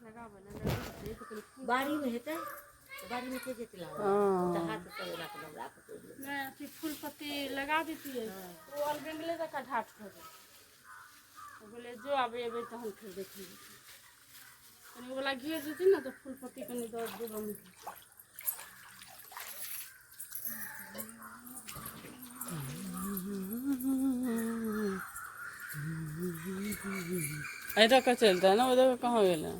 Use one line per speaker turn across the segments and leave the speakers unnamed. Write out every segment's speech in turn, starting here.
बाड़ी में हेतै बाड़ी में के जेते लाओ तो हाथ से रखलम राख दे
मैं अथी फूल पत्ती लगा देती है वो अलगंगले तक का ढाट हो गए बोले जो आबे अबे तो हम फिर देखेंगे कनी वाला घेर देती ना तो फूल पत्ती कनी दो देबम
ऐसा का चलता है ना उधर कहाँ गेला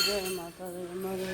जय माता दी मरे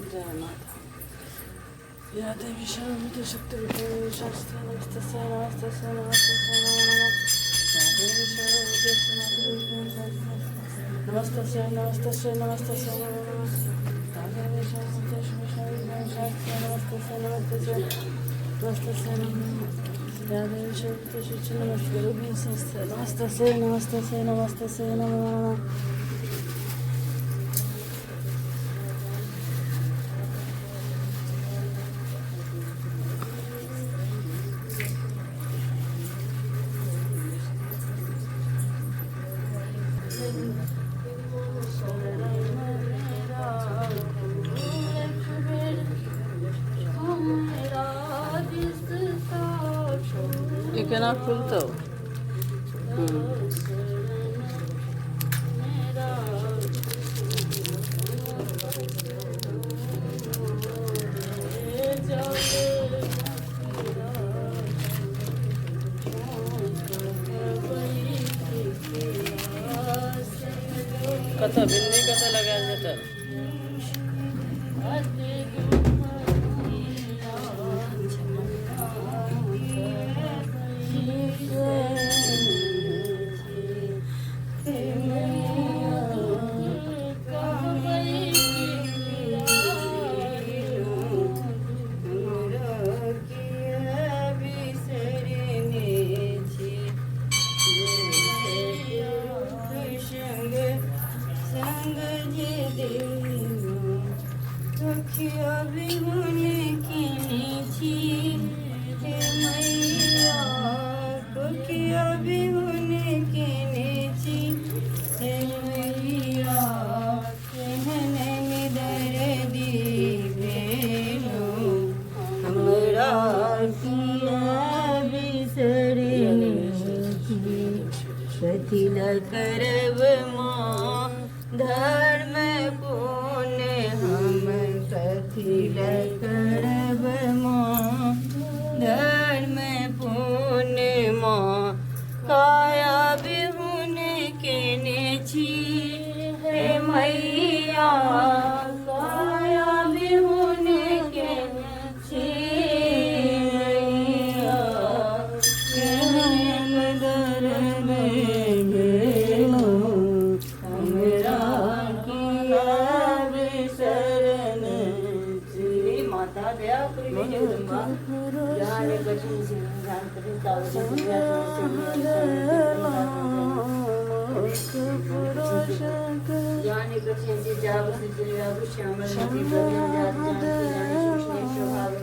जय माता या देवी शक्ति शक्ति शास्त्र नमस्ते नमस्ते नमस्ते नमस्ते नमस्ते नमस्ते नमस्ते ये केना खुलतौ कथा बिंदी कथा लगायल जेतै
करब माँ धर्म पुण्य हम कथी करब माँ धर्म पुण्य माँ काया बिहुन केने छी हे मैया काया बिहुन केने छी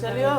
चलियो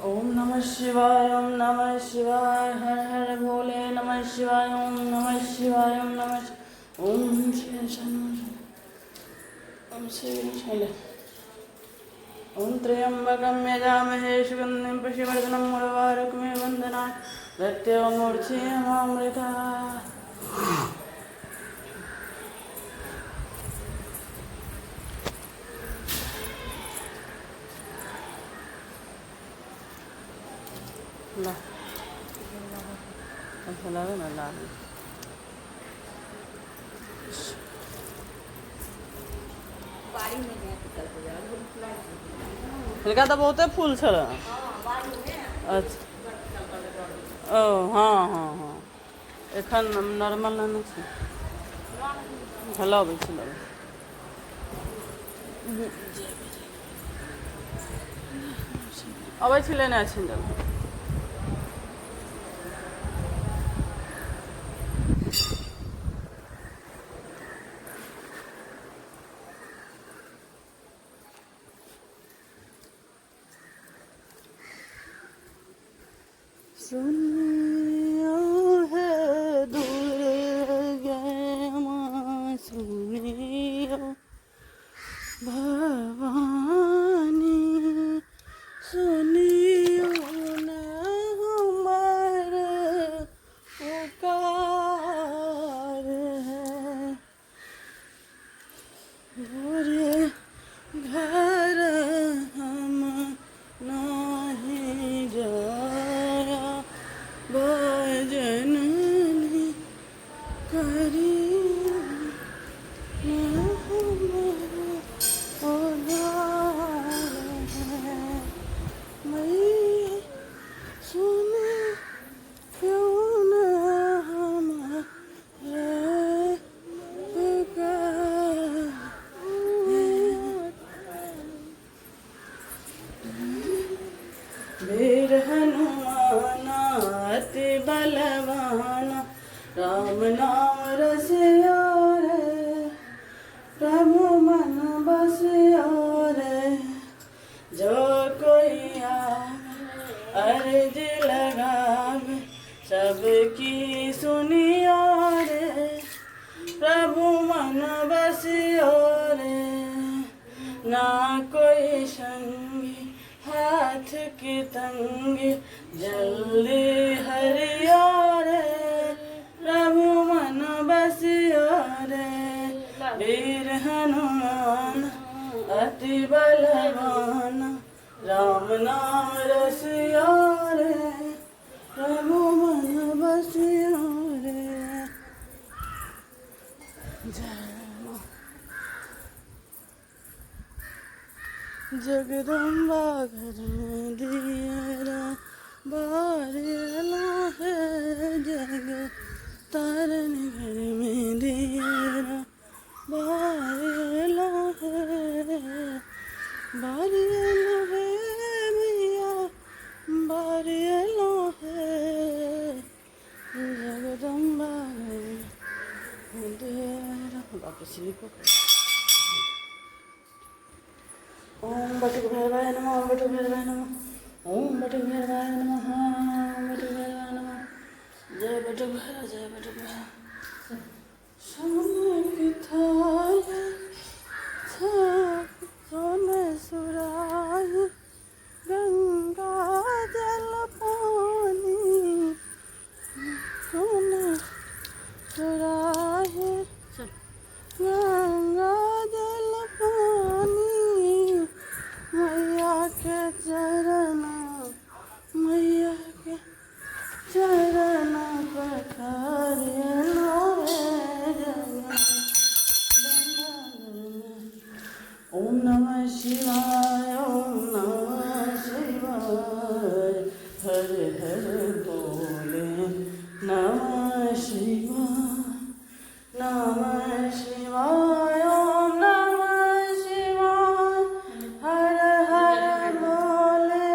ओम नमः शिवाय ओम नमः शिवाय हर हर भोले नमः शिवाय ओम नमः शिवाय ओम नमः ओम श्री ओम श्री ओम त्र्यंबकं यजामहे सुगन्धिं पुष्टिवर्धनं उर्वारुकमिव वन्दनात् मृत्युर्मुक्षीयमामृता ला अच्छा लगे ना लाल
बाड़ी में गए तो कल को जाओ
इनका तो बहुते फूल छड़ा
बाड़ी में
अच्छा ओ हाँ हाँ हाँ एखन नॉर्मल नहीं छै लबै छै लबै अबै छी लेने छी जल सुनियो है दूर गए माँ सुनियो भवानी सुनियो न हमारे पुकार है गोरे घर हम नहीं जाया भजन करी न हमारा उद्धार है मैं सुन क्यों न हमारे पुकार वीर हनुमाना अति बलवाना राम नाम रसिया रे प्रभु मन बसिया रे जो कोई आवे अर्ज लगावे सबकी सुनिया रे प्रभु मन बसिया रे ना कोई संगी हाथ की तंगी जल्दी हरिया रे प्रभु मन बसिया रे वीर हनुमान अति बलवान राम नाम रसिया रे प्रभु मन बसिया रे जय जगदम्बा घर में दियरा बारेला है जग तारन घर में दियरा बारेला है मैया बारेला है जगदम्बा घर में दियरा वापस लिखो ओम बटुक भैरवाय नमः ओम बटुक भैरवाय नमः ओम बटुक भैरवाय नमः ओम बटुक भैरवाय नमः जय बटुक भैरव जय बटुक भैरव सोने की थाली सोने सुराही गंगा जल पानी सोने सुराही गंगा जल पानी मैया के चरण पखारिया ओम नमः शिवाय ओम नमः शिवाय हर हर बोले नमः शिवाय नमः शिवाय ओम नमः शिवाय हर हर बोले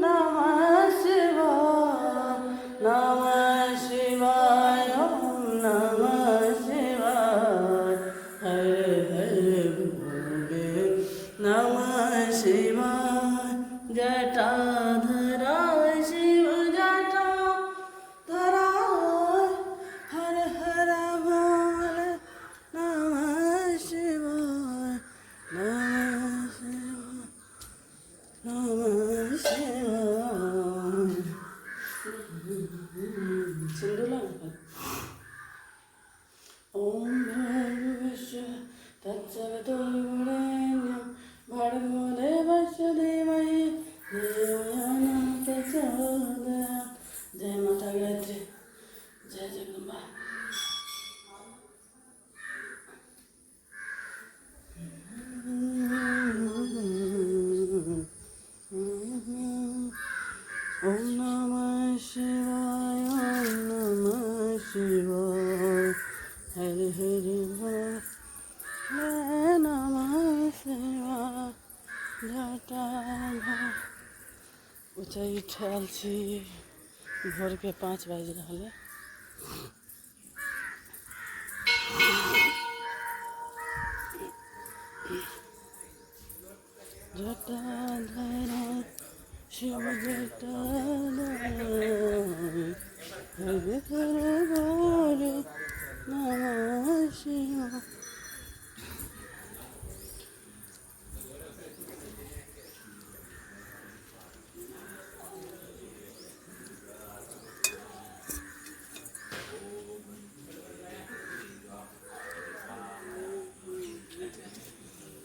नमः शिवाय नमः शिवाय ओम नमः शिवाय हर हर बोले नमः शिवाय जटाधरा शिव जटाधरा हर हर बोले नमः शिवाय नमः शिवाय सिंधुला ओम भर्गवस्य तत्सवितुर्वरेण्यं भर्गो देवस्य धीमहि धियो यो न प्रचोदयात् ऊँचाई उठायल छी भोर के 5 बाजि रहल है। जटाधर शिव जटाधर हर हर बोल नमः शिवाय।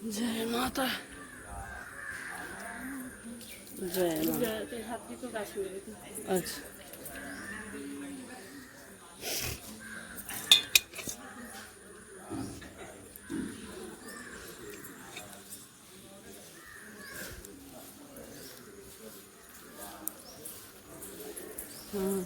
जय माता, जय माता।
हाथी को गाछ में लेके।
अच्छा हाँ